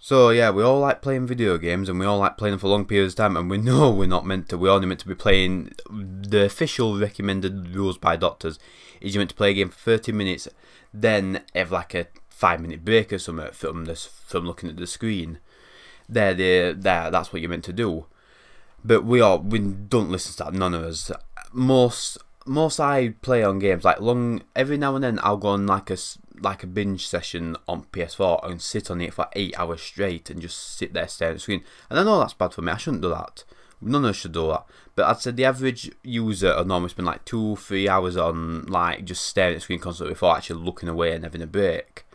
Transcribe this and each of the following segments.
So yeah, we all like playing video games and we all like playing them for long periods of time, and we know we're not meant to. We're only meant to be playing the official recommended rules by doctors. Is you're meant to play a game for 30 minutes, then have like a 5-minute break or something from looking at the screen. That's what you're meant to do. But we don't listen to that. None of us. Most I play on games like every now and then I'll go on like a binge session on PS4 and sit on it for 8 hours straight and just sit there staring at the screen. And I know that's bad for me. I shouldn't do that. None of us should do that. But I'd say the average user will normally spend like 2-3 hours on like just staring at the screen constantly before actually looking away and having a break.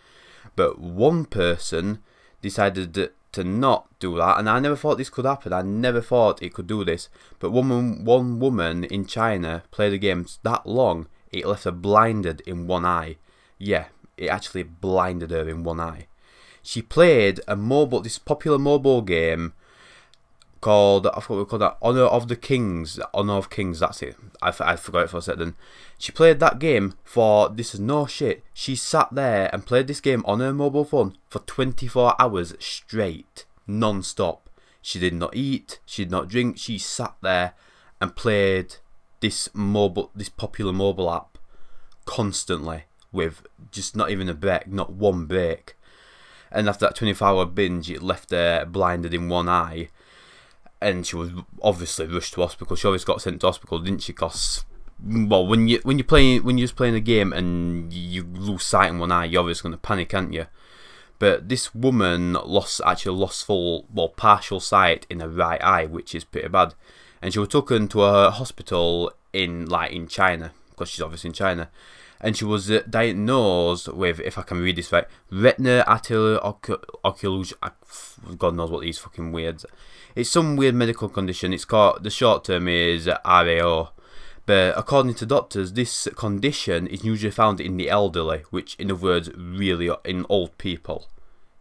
But one person decided to not do that, and I never thought this could happen. I never thought it could do this. But one woman in China played the game that long, it left her blinded in one eye. Yeah, it actually blinded her in one eye. She played this popular mobile game called, I forgot what we called that, Honor of Kings, that's it. I forgot it for a second. She played that game for, this is no shit, she sat there and played this game on her mobile phone for 24 hours straight, non-stop. She did not eat, she did not drink, she sat there and played this popular mobile app constantly with just not even a break, not one break. And after that 24-hour binge, it left her blinded in one eye. And she was obviously rushed to hospital. She always got sent to hospital, didn't she? Cause well, when you're just playing a game and you lose sight in one eye, you're obviously going to panic, aren't you? But this woman actually lost partial sight in her right eye, which is pretty bad. And she was taken to a hospital in China, because she's obviously in China. And she was diagnosed with, if I can read this right, retinal arterial occlusion. God knows what these fucking weirds. It's some weird medical condition. It's called, the short term is RAO. But according to doctors, this condition is usually found in the elderly, which in other words, really in old people.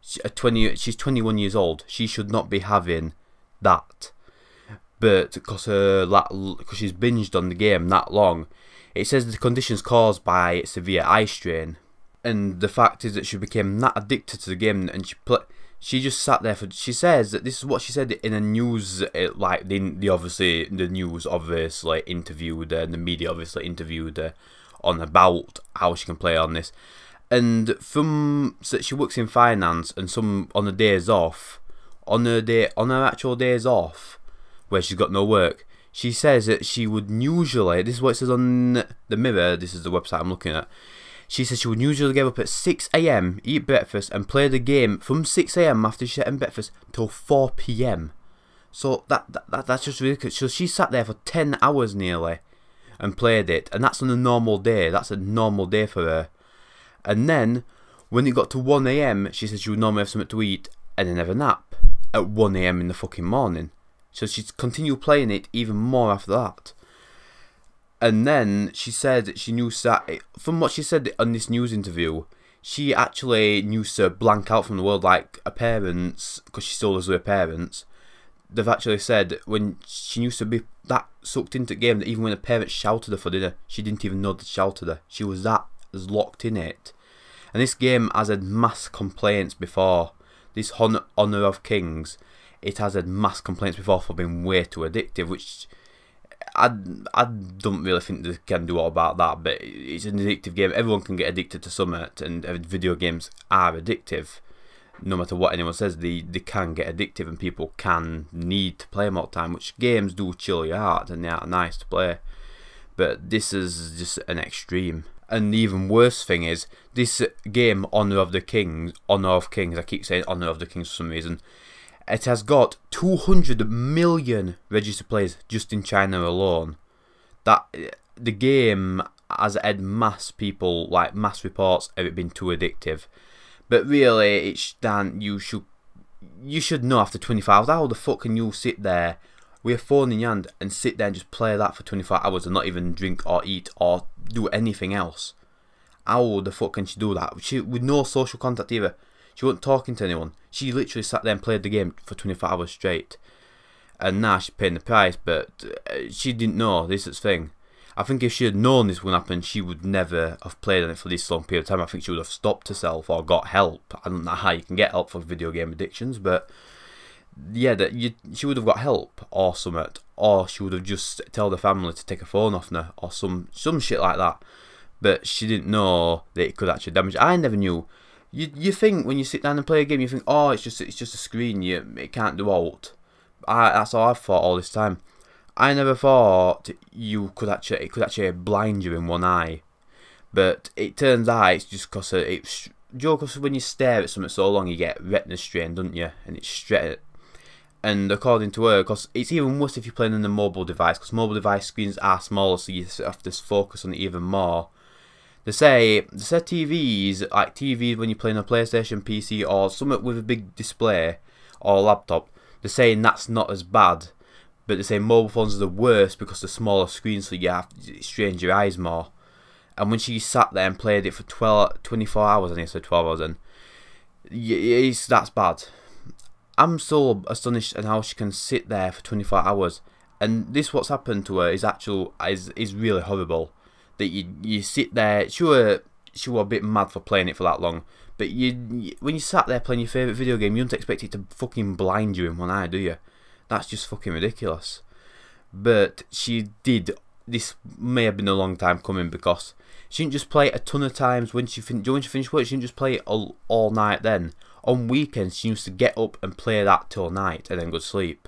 She's 21 years old. She should not be having that. But because she's binged on the game that long, it says the condition is caused by severe eye strain. And the fact is that she became that addicted to the game, and she just sat there she says that this is what she said in a news, obviously the news obviously interviewed her, and the media obviously interviewed her on about how she can play on this. And so she works in finance, and on her days off, on her actual days off, where she's got no work, she says that she would usually, this is what it says on the Mirror, this is the website I'm looking at, she says she would usually get up at 6 AM, eat breakfast, and play the game from 6 AM after she had breakfast till 4 PM. So that's just ridiculous. So she sat there for 10 hours nearly and played it, and that's on a normal day. That's a normal day for her. And then when it got to 1 AM, she said she would normally have something to eat and then have a nap at 1 AM in the fucking morning. So she'd continue playing it even more after that. And then she said she knew that, from what she said on this news interview, she actually knew to blank out from the world, like her parents, because she still lives with her parents. They've actually said when she used to be that sucked into the game that even when her parents shouted her for dinner, she didn't even know they shouted her. She was that as locked in it. And this game has had mass complaints before. This Honor of Kings, it has had mass complaints before for being way too addictive, which I don't really think they can do all about that, but it's an addictive game. Everyone can get addicted to something, and video games are addictive. No matter what anyone says, they can get addictive, and people can need to play them all the time, which games do chill your heart, and they are nice to play. But this is just an extreme. And the even worse thing is, this game, Honor of Kings, I keep saying Honor of the Kings for some reason, it has got 200 million registered players just in China alone. That the game has had mass reports of it being too addictive. But really, you should know after 24 hours. How the fuck can you sit there with a phone in your hand and sit there and just play that for 24 hours and not even drink or eat or do anything else? How the fuck can she do that? With no social contact either. She wasn't talking to anyone. She literally sat there and played the game for 24 hours straight. And now she's paying the price, but she didn't know this is the thing. I think if she had known this would happen, she would never have played on it for this long period of time. I think she would have stopped herself or got help. I don't know how you can get help for video game addictions, but yeah, she would have got help or something, or she would have just told the family to take her phone off her or some shit like that. But she didn't know that it could actually damage. I never knew. You think when you sit down and play a game, you think, oh, it's just a screen. It can't do alt. That's all I've thought all this time. I never thought it could actually blind you in one eye. But it turns out it's just because it's because when you stare at something so long, you get retina strain, don't you? And it's straight. And according to her, because it's even worse if you're playing on a mobile device, because mobile device screens are smaller, so you have to focus on it even more. They say TVs, like TVs when you're playing a PlayStation, PC, or something with a big display or laptop, they're saying that's not as bad. But they say mobile phones are the worst because the smaller screens, so it strains your eyes more. And when she sat there and played it for 24 hours, I think I said 12 hours then, that's bad. I'm so astonished at how she can sit there for 24 hours. And what's happened to her is really horrible. That you sit there, sure, she was a bit mad for playing it for that long, but when you sat there playing your favourite video game, you don't expect it to fucking blind you in one eye, do you? That's just fucking ridiculous. But she did. This may have been a long time coming, because she didn't just play it a ton of times when she finished work. She didn't just play it all night then. On weekends, she used to get up and play that till night and then go to sleep.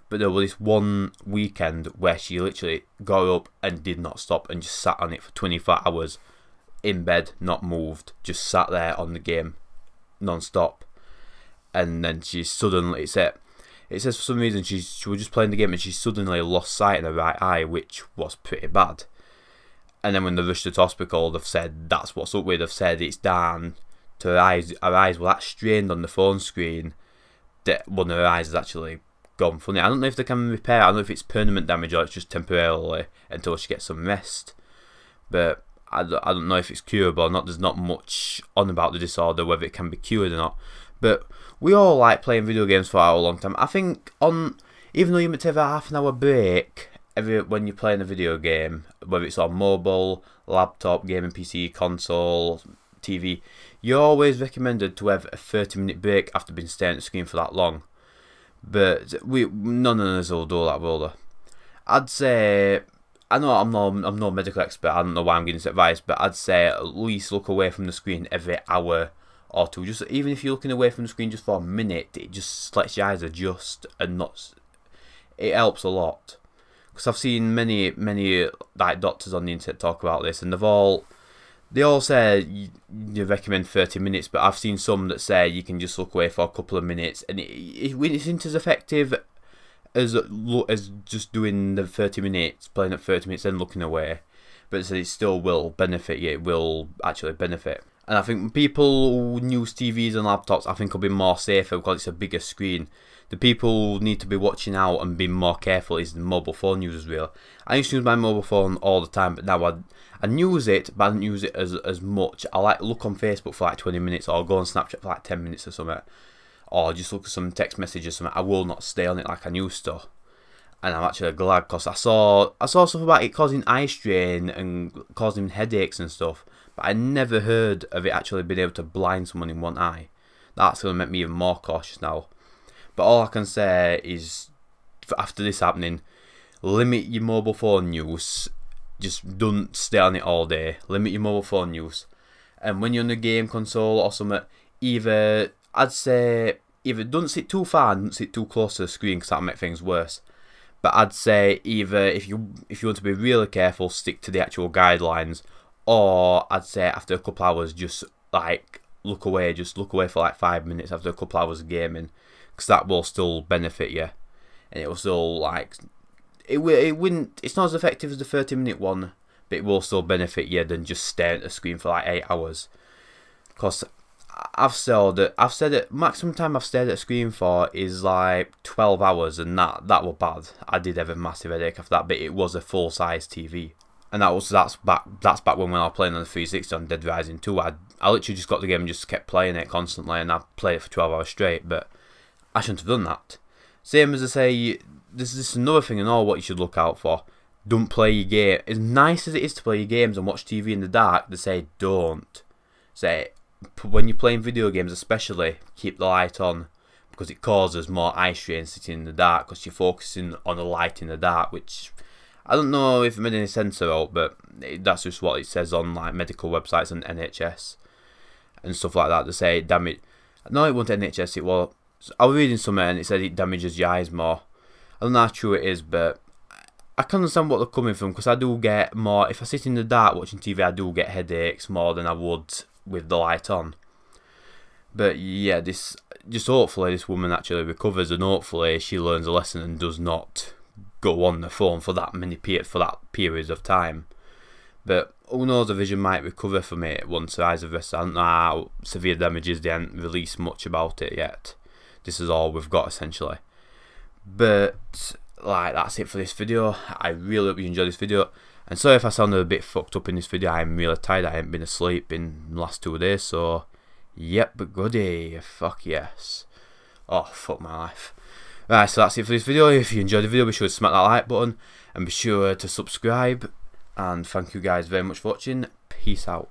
But there was this one weekend where she literally got up and did not stop and just sat on it for 24 hours in bed, not moved, just sat there on the game non-stop. And then she suddenly, it says for some reason she was just playing the game and she suddenly lost sight in her right eye, which was pretty bad. And then when they rushed her to hospital, they've said that's what's up with. They've said it's down to her eyes. Her eyes were that strained on the phone screen that one of her eyes has actually gone funny. I don't know if they can repair it. I don't know if it's permanent damage or it's just temporarily until she gets some rest. But I don't know if it's curable or not. There's not much on about the disorder, whether it can be cured or not. But we all like playing video games for a long time. I think even though you might have a half an hour break when you're playing a video game, whether it's on mobile, laptop, gaming PC, console, TV, you're always recommended to have a 30-minute break after being staring at the screen for that long. But none of us will do that, will they? I'd say, I know I'm no medical expert, I don't know why I'm giving this advice, but I'd say at least look away from the screen every hour or two. Just even if you're looking away from the screen just for a minute, it just lets your eyes adjust, and it helps a lot. Because I've seen many like doctors on the internet talk about this, and they all say you recommend 30 minutes, but I've seen some that say you can just look away for a couple of minutes, and it isn't as effective as just doing the 30 minutes, playing at 30 minutes and looking away. But it still will benefit you. It will actually benefit. And I think people who use TVs and laptops, I think, will be more safer because it's a bigger screen. The people who need to be watching out and being more careful is the mobile phone users, really. I used to use my mobile phone all the time, but now I use it, but I don't use it as much. I like look on Facebook for like 20 minutes, or go on Snapchat for like 10 minutes or something, or just look at some text messages or something. I will not stay on it like I used to. And I'm actually glad, because I saw stuff about it causing eye strain and causing headaches and stuff, but I never heard of it actually being able to blind someone in one eye. That's going to make me even more cautious now. But all I can say is, after this happening, limit your mobile phone use. Just don't stay on it all day. Limit your mobile phone use. And when you're on a game console or something, I'd say either don't sit too far and don't sit too close to the screen, because that'll make things worse. But I'd say either if you want to be really careful, stick to the actual guidelines, or I'd say after a couple hours, just like look away for like 5 minutes after a couple hours of gaming, because that will still benefit you, and it will still like it's not as effective as the 30-minute one, but it will still benefit you than just staring at the screen for like 8 hours. Because I've said that maximum time I've stared at a screen for is like 12 hours, and that was bad. I did have a massive headache after that, but it was a full-size TV. And that's back when I was playing on the 360 on Dead Rising 2. I literally just got the game and just kept playing it constantly, and I played it for 12 hours straight, but I shouldn't have done that. Same as I say, this is another thing and all what you should look out for. don't play your game. As nice as it is to play your games and watch TV in the dark, they say don't. Say, when you're playing video games especially, keep the light on, because it causes more eye strain sitting in the dark, because you're focusing on the light in the dark, which I don't know if it made any sense at all, but that's just what it says on like medical websites and NHS and stuff like that. They say it damage. No, it wasn't NHS. It was. I was reading somewhere and it said it damages your eyes more. I don't know how true it is, but I can understand what they're coming from, because I do get more. If I sit in the dark watching TV, I do get headaches more than I would with the light on. But yeah, this just hopefully this woman actually recovers, and hopefully she learns a lesson and does not go on the phone for that period of time. But who knows, the vision might recover from it once her eyes have rested. I don't know how severe damage is. They haven't released much about it yet. This is all we've got essentially. But like, that's it for this video. I really hope you enjoyed this video. And sorry if I sounded a bit fucked up in this video. I'm really tired. I haven't been asleep in the last 2 days. So, yep, but goodie. Fuck yes. Oh, fuck my life. Right, so that's it for this video. If you enjoyed the video, be sure to smack that like button. And be sure to subscribe. And thank you guys very much for watching. Peace out.